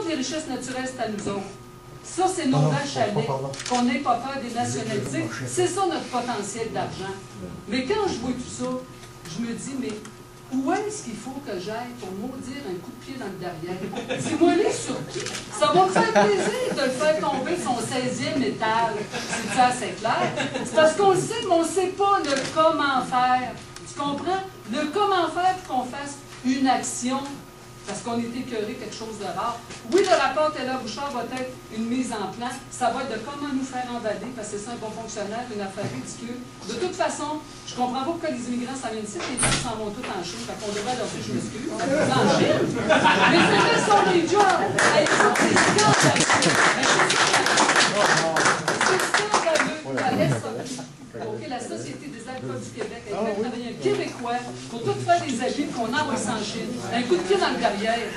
autres, les richesses naturelles, c'est à nous autres. Ça, c'est nos vaches à lait, qu'on n'ait pas peur des nationalités. C'est ça notre potentiel d'argent. Mais quand je vois tout ça, je me dis, mais où est-ce qu'il faut que j'aille pour maudire un coup de pied dans le derrière? Dis-moi-les sur qui? Ça va me faire plaisir de le faire tomber son 16e étage. C'est ça, c'est clair? C'est parce qu'on le sait, mais on ne sait pas le comment faire. Tu comprends? Le comment faire pour qu'on fasse une action. Parce qu'on est écœuré quelque chose de rare. Oui, le rapport Taylor-Bouchard va être une mise en plan. Ça va être de comment nous faire emballer, parce que c'est ça un bon fonctionnaire, une affaire ridicule. De toute façon, je comprends pas pourquoi les immigrants s'en viennent ici, les gens s'en vont tous en Chine. Fait qu'on devrait leur dire, je m'excuse, en Chine. Mais c'est vrai, sont des jobs. Ils sont des OK, la Société des alcools du Québec a fait travailler un Québécois pour tout faire des habits qu'on envoie sans Chine. Un coup de pied dans le derrière.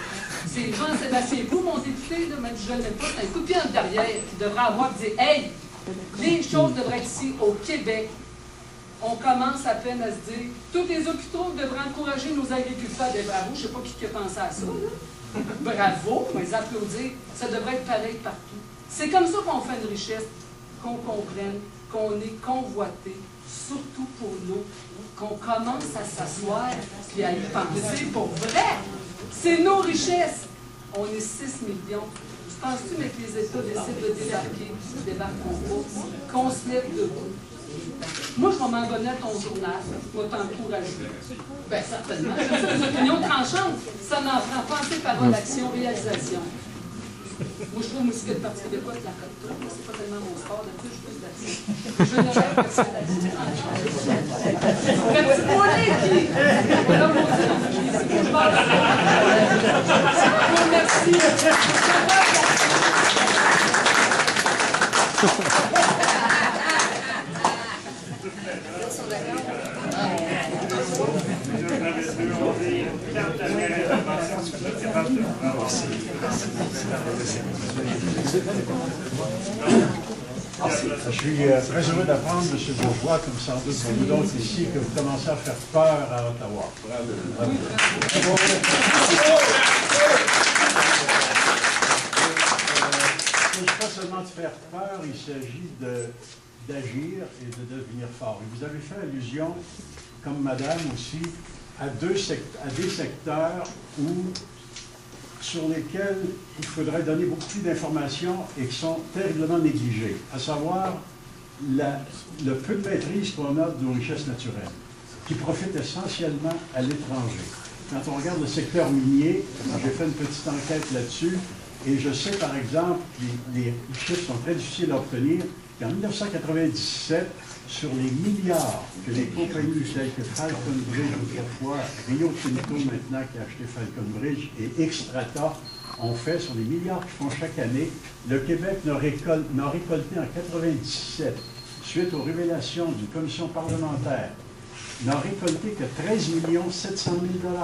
C'est Jean-Sébastien Bou, mon député, là, même si je ne l'aime pas, c'est un coup de pied dans le derrière qui devrait avoir dit hey, les choses devraient être ici au Québec. On commence à peine à se dire tous les hôpitaux devraient encourager nos agriculteurs. Bien, bravo, je ne sais pas qui a pensé à ça. Là. Bravo, on les applaudir. Ça devrait être pareil partout. C'est comme ça qu'on fait une richesse, qu'on comprenne qu'on est convoité, surtout pour nous, qu'on commence à s'asseoir et à y penser pour vrai. C'est nos richesses. On est 6 millions. Tu penses-tu, mais que les États décident de débarquer, ne débarqueront pas, qu'on se lève debout? Moi, je vais m'abonner à ton journal, je vais t'encourager. Bien, certainement. J'aime ça, les opinions tranchantes. Ça n'en prend pas assez parole, action, réalisation. Moi, je trouve aussi que le Parti québécois est la cote. C'est pas tellement mon sport, d'habitude, je suis plus d'action. Je ne rêve que c'est d'action. Le petit poulet qui... Là, mon Dieu, je parle de merci. Je suis très heureux d'apprendre, M. Bourgeois, comme sans doute pour nous d'autres ici, que vous commencez à faire peur à Ottawa. Bravo. Bravo. Il ne s'agit pas seulement de faire peur, il s'agit d'agir et de devenir fort. Et vous avez fait allusion, comme madame aussi, à des secteurs sur lesquels il faudrait donner beaucoup plus d'informations et qui sont terriblement négligés, à savoir le peu de maîtrise qu'on a de nos richesses naturelles, qui profitent essentiellement à l'étranger. Quand on regarde le secteur minier, j'ai fait une petite enquête là-dessus, et je sais par exemple, les chiffres sont très difficiles à obtenir, qu'en 1997, sur les milliards que les compagnies telles que Falcon Bridge autrefois, Rio Tinto maintenant qui a acheté Falcon Bridge et Xstrata ont fait sur les milliards qu'ils font chaque année, le Québec n'a récolté en 1997, suite aux révélations d'une commission parlementaire, n'a récolté que 13 700 000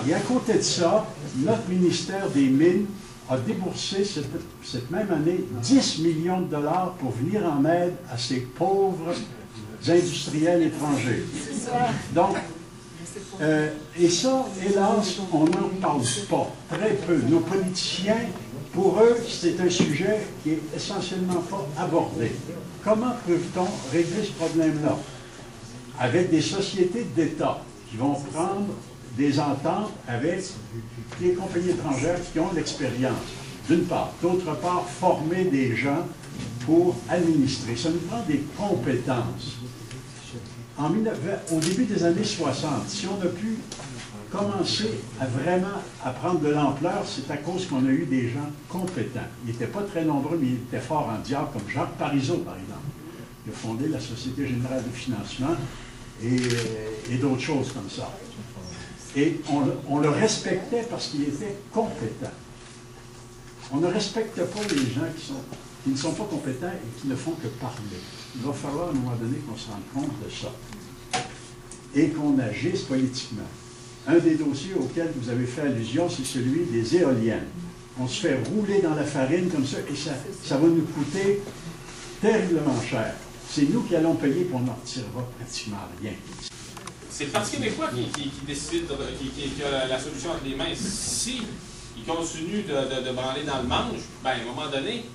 $. Et à côté de ça, notre ministère des Mines a déboursé cette même année 10 millions de dollars pour venir en aide à ces pauvres industriels étrangers. Donc, et ça, hélas, on n'en parle pas, très peu. Nos politiciens, pour eux, c'est un sujet qui est essentiellement pas abordé. Comment peut-on régler ce problème-là? Avec des sociétés d'État qui vont prendre des ententes avec des compagnies étrangères qui ont l'expérience, d'une part. D'autre part, former des gens pour administrer. Ça nous prend des compétences. Au début des années 60, si on a pu commencer à vraiment à prendre de l'ampleur, c'est à cause qu'on a eu des gens compétents. Ils n'étaient pas très nombreux, mais ils étaient forts en diable, comme Jacques Parizeau, par exemple. Il a fondé la Société générale de financement et d'autres choses comme ça. Et on le respectait parce qu'il était compétent. On ne respecte pas les gens qui ne sont pas compétents et qui ne font que parler. Il va falloir à un moment donné qu'on se rende compte de ça et qu'on agisse politiquement. Un des dossiers auxquels vous avez fait allusion, c'est celui des éoliennes. On se fait rouler dans la farine comme ça et ça va nous coûter terriblement cher. C'est nous qui allons payer pour on n'en retirera pratiquement rien. C'est le Parti québécois qui décide, qui a la solution entre les mains. Si il continue de branler dans le manche, ben, à un moment donné,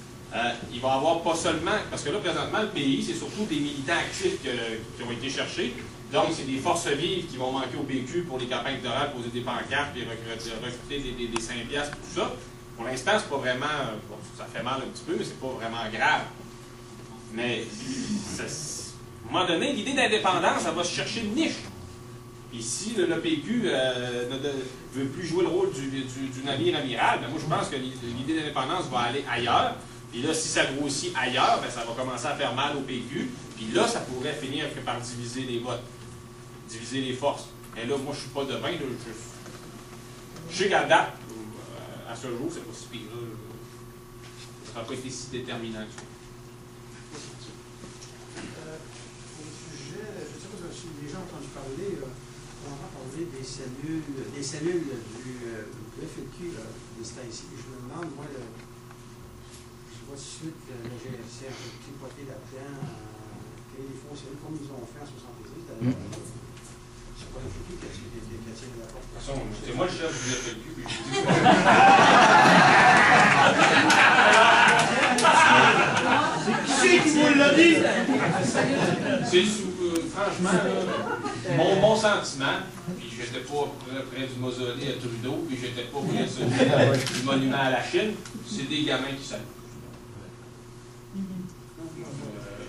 il va y avoir pas seulement, parce que là, présentement, le pays, c'est surtout des militants actifs qui ont été cherchés. Donc, c'est des forces vives qui vont manquer au PQ pour les campagnes électorales, poser des pancartes, puis recruter des 5 piastres, tout ça. Pour l'instant, c'est pas vraiment... Bon, ça fait mal un petit peu, mais c'est pas vraiment grave. Mais, à un moment donné, l'idée d'indépendance, ça va se chercher une niche. Puis si le PQ ne veut plus jouer le rôle du navire amiral, ben moi, je pense que l'idée d'indépendance va aller ailleurs. Puis là, si ça grossit ailleurs, ben, ça va commencer à faire mal au PQ. Puis là, ça pourrait finir par diviser les votes, diviser les forces. Et là, moi, je suis pas devin. Je sais qu'à date, à ce jour, c'est pas si pire. Ça n'a pas été si déterminant que ça. Au sujet, je ne sais pas si vous avez déjà entendu parler, on entend parler des cellules du FLQ, des Stacy. Je me demande, moi, je vois tout de suite le GRC un peu tripoté là-dedans, qu'ils font cellules comme ils ont fait en 70. C'est pas le FLQ qui a tiré la porte. De toute façon, c'est moi le chef du FLQ, puis je dis Qui c'est qui vous l'a dit? c'est franchement, mon sentiment, puis j'étais pas près du mausolée à Trudeau, puis j'étais pas près du monument à la Chine, c'est des gamins qui s'amusent.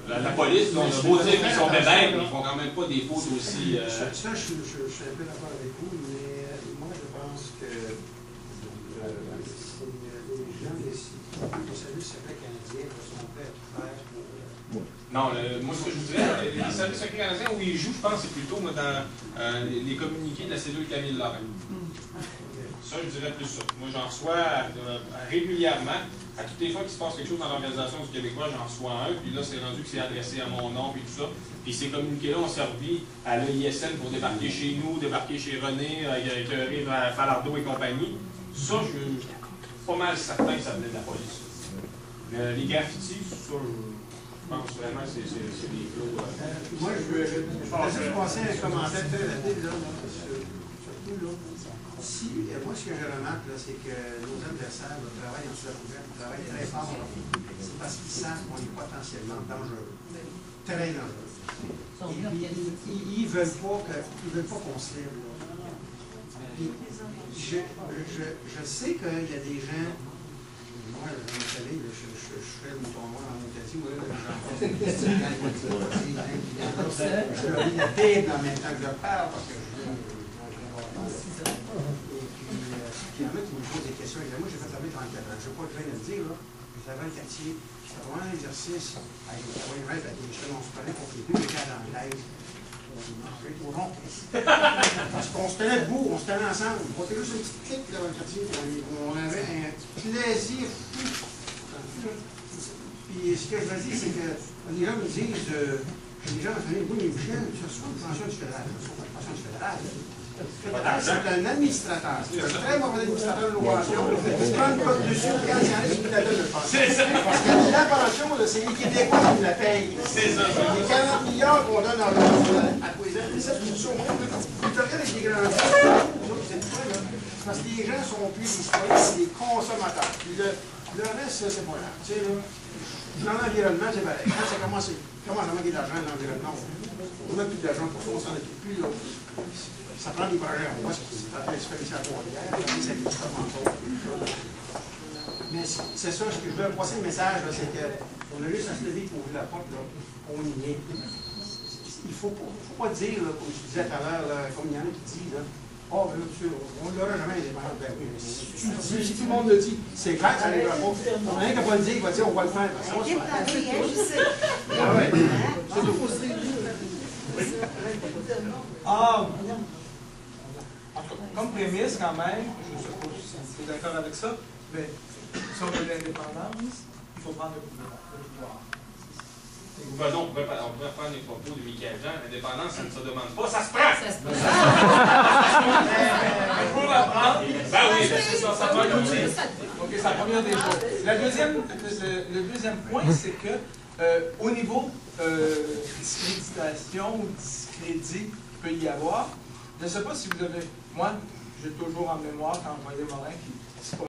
La police, on a beau dire qu'ils sont bébés, mais ils font quand même pas des fautes aussi. Ça, je suis un peu d'accord avec vous, mais moi, je pense que c'est les gens des services secrets canadiens sont prêts à tout faire pour. Non, moi, ce que je vous dirais, les services secrets canadiens, où ils jouent, je pense, c'est plutôt moi, dans les communiqués de la cellule Camille Lorrain. Ça, je dirais plus ça. Moi, j'en reçois régulièrement. À toutes les fois qu'il se passe quelque chose dans l'Organisation du Québécois, j'en reçois un, puis là, c'est rendu que c'est adressé à mon nom, puis tout ça. Puis ces communiqués-là ont servi à l'EISN pour débarquer chez nous, débarquer chez René, écœurer Falardeau et compagnie. Ça, je suis pas mal certain que ça venait de la police. Mais les graffitis, ça, je pense vraiment que c'est des flots. Moi, je veux juste passer un commentaire très rapide, là, surtout, là. Si, moi, ce que je remarque, c'est que nos adversaires travaillent en sous-couvert, travaillent très fort. C'est parce qu'ils savent qu'on est potentiellement dangereux. Très dangereux. Ils ne veulent pas qu'on se lève. Je sais qu'il y a des gens. Moi, vous savez, je fais le mouton noir en Montatie. Moi, je lis la Bible en même temps que je parle parce que il y en a qui me posent des questions. Moi, j'ai fait la vie 34 ans. Je ne vais pas le train de le dire. J'ai fait le quartier. J'ai fait vraiment un exercice avec le travail rêve, avec les échelles. On se prenait contre les deux cadres anglaises. Parce qu'on se tenait debout, on se tenait ensemble. On était juste une petite clique dans le quartier. On avait un plaisir fou. Puis ce que je veux dire, c'est que les gens me disent, les gens me disent, oui, mais Michel, tu reçois une pension du fédéral. Tu reçois une pension du fédéral. C'est un administrateur. C'est un très mauvais administrateur de l'opération. Il prend une cote dessus quand il y en a qui la donne le pension. C'est ça. Parce que la pension, c'est les Québécois qui la payent. C'est ça. Les 40 milliards qu'on donne en à Poison, c'est ça, c'est ça. Tu te regardes avec des grands parce que les gens sont plus des citoyens, c'est des consommateurs. Puis le reste, c'est pas grave. Tu sais, là, dans l'environnement, c'est pareil. Quand ça commence à manquer d'argent dans l'environnement, on n'a plus d'argent pour ça, on s'en occupe plus. Là. Ça prend des projets en moi, c'est pas l'expérience à Trois-Rivières, mais c'est ça, ce que je veux passer le message, c'est qu'on a juste à se lever pour ouvrir la porte, là, on y est. Il ne faut pas dire, là, comme tu disais tout à l'heure, comme il y en a qui disent, oh, ben là, monsieur, on ne l'aura jamais indépendant. Ben oui, mais si tout le monde le dit, c'est clair que ça n'arrivera pas. On n'a rien qu'à pas le dire, il va dire, on va le faire. Ça va se faire. Ah ouais. C'est tout. Ah, comme prémisse, quand même, je ne sais pas si vous êtes d'accord avec ça, mais si on veut l'indépendance, il faut prendre le pouvoir. On pourrait prendre les propos de Michael Jean. L'indépendance, ça ne se demande pas, ça se prend! Ça se passe. Il faut la prendre. Ben oui, c'est ça, ça prend l'outil. Ok, c'est la première des choses. Le deuxième point, c'est que au niveau discréditation ou discrédit qu'il peut y avoir, je ne sais pas si vous avez. Moi, j'ai toujours en mémoire quand Voyer Morin qui c'est pas